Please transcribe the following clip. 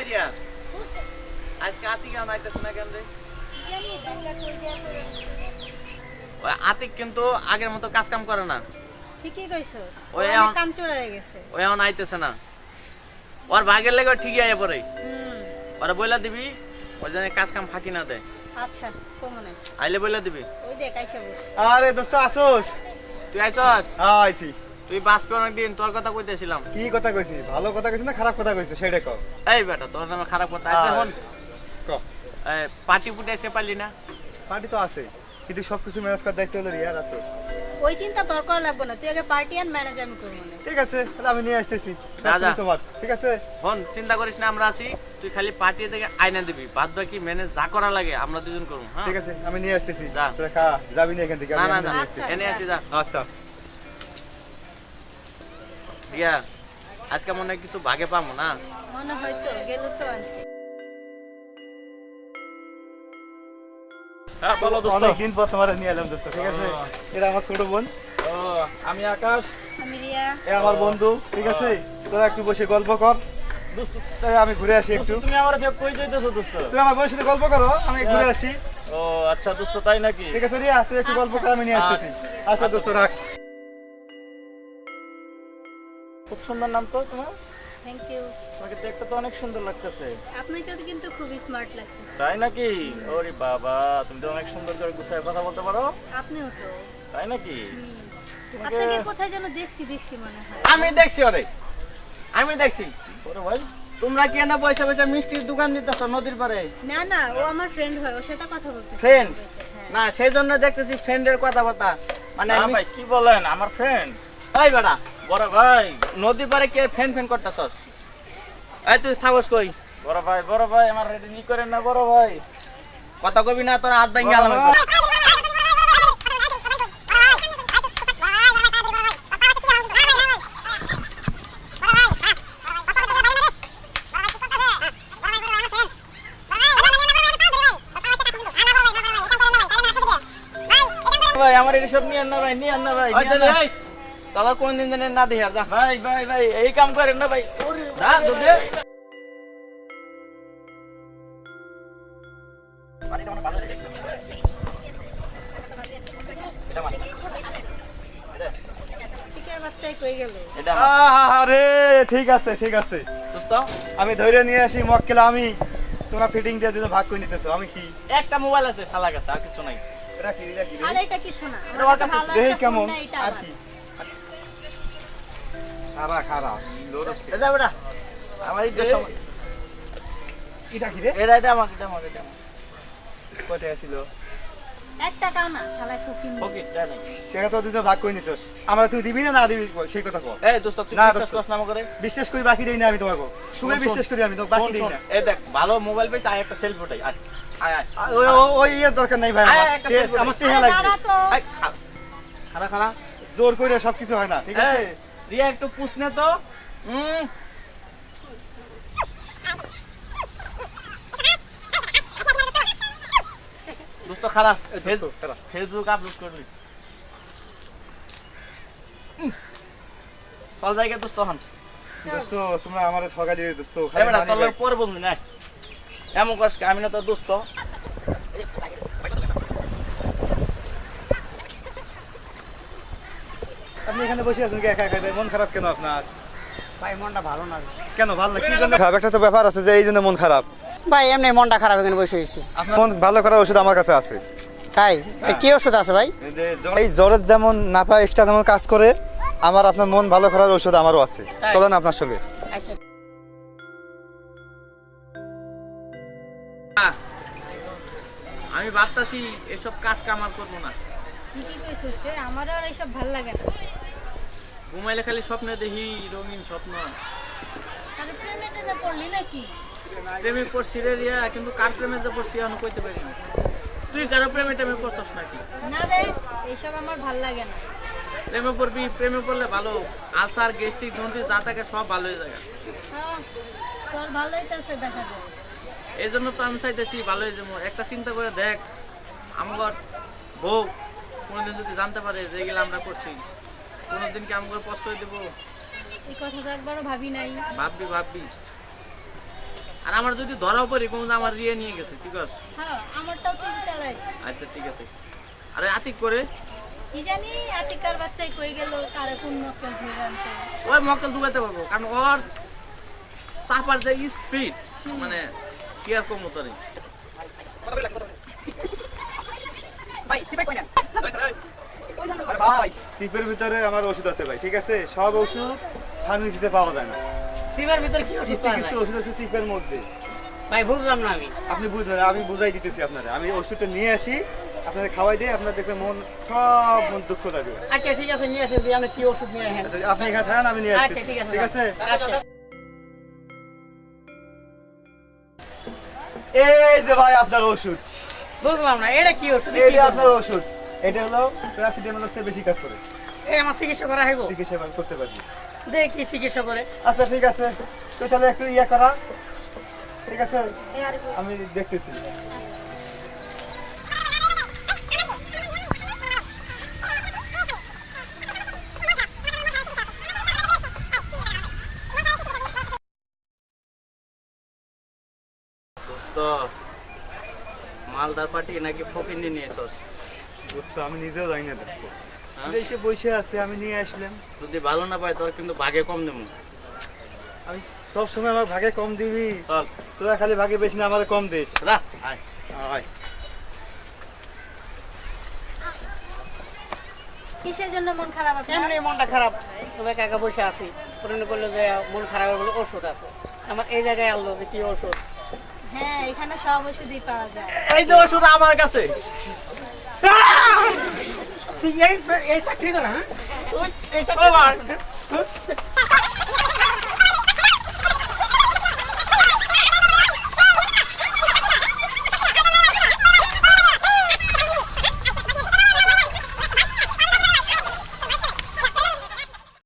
রিয়া আজকে আতিক কেন আইতেছে না কেন রে? ওই আতিক কিন্তু আগের মতো কাজ কাম করে না। ঠিকই কইছস, ওই অনেক এখন- কাম চড়া হয়ে গেছে। ওই এখন আইতেছে না। ওর ভাগের লেগে ও ঠিকই আইয়া পড়ে। ওরা বইলা দিবি ওই জন্য কাজ কাম ফাঁকি না দেয়। আচ্ছা কমনে আইলে বইলা দিবি। ওই দেখ আইসা বস। আরে দোস্ত আসোস? তুই আইছস? হ্যাঁ আইছি। তুই বাঁচবি অনেকদিন, তোর কথা কইতেছিলাম। কি কথা কইছিস? ভালো কথা কইছিস না খারাপ কথা কইছিস সেটা কও। এই বেটা তোর নামে খারাপ কথা আছে এখন। ক পার্টি পুটে এসে পারলি না? পার্টি তো আছে কিন্তু সবকিছু ম্যানেজ করার দায়িত্ব হলো রিয়ার তো। ওই চিন্তা তোর করা লাগবে না, তুই আগে পার্টি আর ম্যানেজ আমি করব না। ঠিক আছে তাহলে আমি নিয়ে আসতেছি দাদা। তোমার ঠিক আছে। হন চিন্তা করিস না, আমরা আছি। তুই খালি পার্টি থেকে আইনা দিবি, বাদ বাকি ম্যানেজ যা করা লাগে আমরা দুজন করব। হ্যাঁ ঠিক আছে আমি নিয়ে আসতেছি। যা। তোরা খা যাবি না এখান থেকে না আমি না এখান না থেকে আচ্ছা। আসতেছি। এনে আসি যা। আচ্ছা রিয়া আজকে মনে হয় কিছু ভাগে পাবো না। মনে হয়তো গেল তো আনতে। হ্যাঁ বলো দোস্ত। অনেকদিন পর তোমার নিয়ে এলাম দোস্ত ঠিক আছে। এটা আমার ছোট বোন, ও, আমি আকাশ। আমি রিয়া। এ আমার বন্ধু ঠিক আছে। তোরা একটু বসে গল্প কর, দোস্ত তাই আমি ঘুরে আসি দোস্ত, একটু। তুমি আমার বিয়ে কই যাইতেছো দোস্ত? তুই আমার বউয়ের সাথে গল্প করো, আমি ঘুরে আসি। ও আচ্ছা দোস্ত, তাই নাকি? ঠিক আছে রিয়া তুই একটু গল্প কর, আমি নিয়ে আসতেছি। আচ্ছা দোস্ত রাখ। খুব সুন্দর নাম তো তোমার। Thank you. তোমাকে দেখতে তো অনেক সুন্দর লাগতেছে। আপনাকে তো কিন্তু খুবই স্মার্ট লাগছে। তাই নাকি? ওরে বাবা, তুমি তো অনেক সুন্দর করে গুছায় কথা বলতে পারো। আপনিও তো। তাই নাকি? তোমাকে আপনাকে কোথায় যেন দেখছি মনে হয়। আমি দেখছি ওরে, আমি দেখছি। ওরে ভাই, তোমরা কি না পয়সা পয়সা মিষ্টির দোকান দিতেছ নদীর পাড়ে? না না, ও আমার ফ্রেন্ড হয়, ওর সাথে কথা বলতে। ফ্রেন্ড? হ্যাঁ। না সেই জন্য দেখতেছি ফ্রেন্ডের কথাবার্তা। মানে না ভাই কি বলেন, আমার ফ্রেন্ড। ভাই বেটা বড় ভাই, নদীর পাড়ে কে ফ্রেন্ড ফ্রেন্ড করতেছস? এই তুই থাকস কই? বড় ভাই আমার রেডি নি করেন না বড় ভাই। কথা কবি না, তোর হাত ভাঙি আলাম। ভাই আমার এসব নিয়েন না ভাই, নিয়েন না ভাই, নিয়েন না। তোর কোনদিন জানেন না দেখি আর যা ভাই ভাই ভাই এই কাম করেন না ভাই। ওরে যা দুধে। টিকার বাচ্চাই কই গেল? এটা আরে ঠিক আছে ঠিক আছে দোস্ত আমি ধরে নিয়ে আসি মক্কেল। আমি তোমরা ফিটিং দিয়ে দিলে ভাগ করে নিতেছো। আমি কি একটা মোবাইল আছে শালা কাছে, আর কিছু নাই। রাখি রাখি আর এটা কিছু না, এটা ওর কাছে ভালো দেই একটা কেমন ফোন না, এটা আর আমার। কি খারাপ খারাপ লোড এটা বেটা আমার এই দেশ এটা কি রে? এটা আমার কোথায় ছিল? এক টাকাও না, শালা ফকির। পকেটটা নাই। সেটা তো দুটো ভাগ করে নিতেছ। আমরা তুই দিবি না না দিবি বল, সেই কথা কর। এই দোস্ত তুই না, বিশ্বাস দোস্ত। করছ না আমাকে? বিশ্বাস করি বাকি দেই না আমি তোমাকে। তুমি শোন, বিশ্বাস করি আমি তো বাকি দেই না। এই দেখ ভালো মোবাইল পেয়েছে, আয় একটা সেলফি উঠাই। আয় আয় আয় ওই ইয়ের দরকার নাই ভাই আয়, আমার। একটা তে- selfie আমার দে। টেহা আরে লাগবে। দাঁড়া তো। আয়, খারা খারা জোর করে সবকিছু হয় না ঠিক আছে। এই, রিয়া একটু পুষনে তো। দোস্ত খারাপ এই দোস্ত, খারাপ। ফেসবুক আপলোড করবি। চল জায়গা দোস্ত হন। দোস্ত তোমরা আমার ঠকা দিয়ে দোস্ত। এই বেটা তোর লগে পরে বলবি না। এমন করিস কি, আমি না তোর দোস্ত। আপনি এখানে বসে আছেন কি একা একা? ভাই, মন খারাপ কেন আপনার? ভাই মনটা ভালো না। কেন ভালো না? কি জন্য খারাপ? একটা তো ব্যাপার আছে যে এই জন্য মন খারাপ। ভাই এমনি মনটা খারাপ, এখানে বসে হয়েছে। আপনার মন ভালো করার ওষুধ আমার কাছে আছে। তাই ভাই, কি ওষুধ আছে ভাই? এই যে এই জ্বরের যেমন নাপা এক্সট্রা যেমন কাজ করে, আমার আপনার মন ভালো করার ওষুধ আমারও আছে। তাই? চলেন আপনার সঙ্গে। আচ্ছা আমি ভাবতাছি এসব কাজ কাম আর করবো না। ঠিকই কইছিস রে, আমারও আর এইসব ভাল লাগে না। ঘুমাইলে খালি স্বপ্নে দেখি, রঙিন স্বপ্ন। আর প্রেমে টেমে পড়লি নাকি? প্রেমে পড়ছি রে রিয়া, কিন্তু কার প্রেমে যে পড়ছি আমি কইতে পারি না। তুই কারো প্রেমে টেমে পড়ছস নাকি? না রে, এইসব আমার ভাল লাগে না। প্রেমে পড়বি, প্রেমে পড়লে ভালো। আলসার গ্যাস্ট্রিক জন্ডিস যা থাকে সব ভালো হয়ে যায়। হ্যাঁ, তোর ভালোই তো আছে দেখা যায়। এই জন্য তো আমি চাইতেছি ভালো হয়ে যাবো। একটা চিন্তা করে দেখ, আমার বউ কোনোদিন যদি জানতে পারে যে এগুলো আমরা করছি, কোনোদিন কি আমাকে প্রশ্রয় দেবো? এই কথা তো একবারও ভাবি নাই। ভাববি ভাববি। আর আমার যদি ধরাও পড়ি কোনো আমার রিয়ে নিয়ে গেছে ঠিক আছে। হ্যাঁ আমারটাও তুই চালাই। আচ্ছা ঠিক আছে। আরে আতিক করে কি জানি আতিকার বাচ্চাই কই গেল কারে কোন মক্কেল ধরে আনতে। ওই মক্কেল ডুবাইতে পারবো কারণ ওর চাপার যে স্পিড মানে কি আর কম মতো নেই। আর ভাই সিপের ভিতরে আমার ওষুধ আছে ভাই, ঠিক আছে? সব ওষুধ ফার্মেসিতে পাওয়া যায় না। সিমের ভিতরে কি ওষুধ কিছু পাওয়া কিছু যায়? ওষুধ আছে সিপের মধ্যে। ভাই বুঝলাম না আমি। আপনি বুঝবেন, আমি বুঝাই দিতেছি আপনারা। আমি ওষুধটা নিয়ে আসি, আপনাদের খাওয়াই দিই, আপনার দেখবে সব মন দুঃখ থাকবে। আচ্ছা ঠিক আছে, নিয়ে আসেন, দিয়ে আপনি কি ওষুধ নিয়ে আসেন। আচ্ছা, আপনি এখানে থাকেন, আমি নিয়ে আসছি। আচ্ছা ঠিক আছে, ঠিক আছে? আচ্ছা। এই যে ভাই আপনার ওষুধ। বুঝলাম না, এটা কি ওষুধ? এটা আপনার ওষুধ। এটা হলো প্যারাসিটামলের চেয়ে বেশি কাজ করে। এই আমার চিকিৎসা করা হইব? চিকিৎসা করতে পারবি। দেখি কি চিকিৎসা করে। আচ্ছা ঠিক আছে, তো তাহলে একটু ইয়ে করা, ঠিক আছে? আমি দেখতেছি। তো মালদার পার্টি নাকি ফকিন্দি নিয়েছস? দোস্ত আমি নিজেও জানি না দোস্ত। হ্যাঁ? এই যে বসে আছে, আমি নিয়ে আসলাম। যদি ভালো না পাই তোর কিন্তু ভাগে কম দেবো। আমি সব সময় আমার ভাগে কম দিবি, চল তোরা খালি ভাগে বেশি না, আমার কম দিস। রা আয়। আয়। কিসের জন্য মন খারাপ আপনার? এমনি মনটা খারাপ, তবে একা একা বসে আছি। পুরনো করলো যে মন খারাপ বলে ওষুধ আছে। আমার এই জায়গায় আনলো যে কি ওষুধ। হ্যাঁ এখানে সব ওষুধই পাওয়া যায়। এই যে ওষুধ আমার কাছে। তুই এই চাকরি করা? হ্যাঁ? তুই এই ও চাকরি ভাই। করা?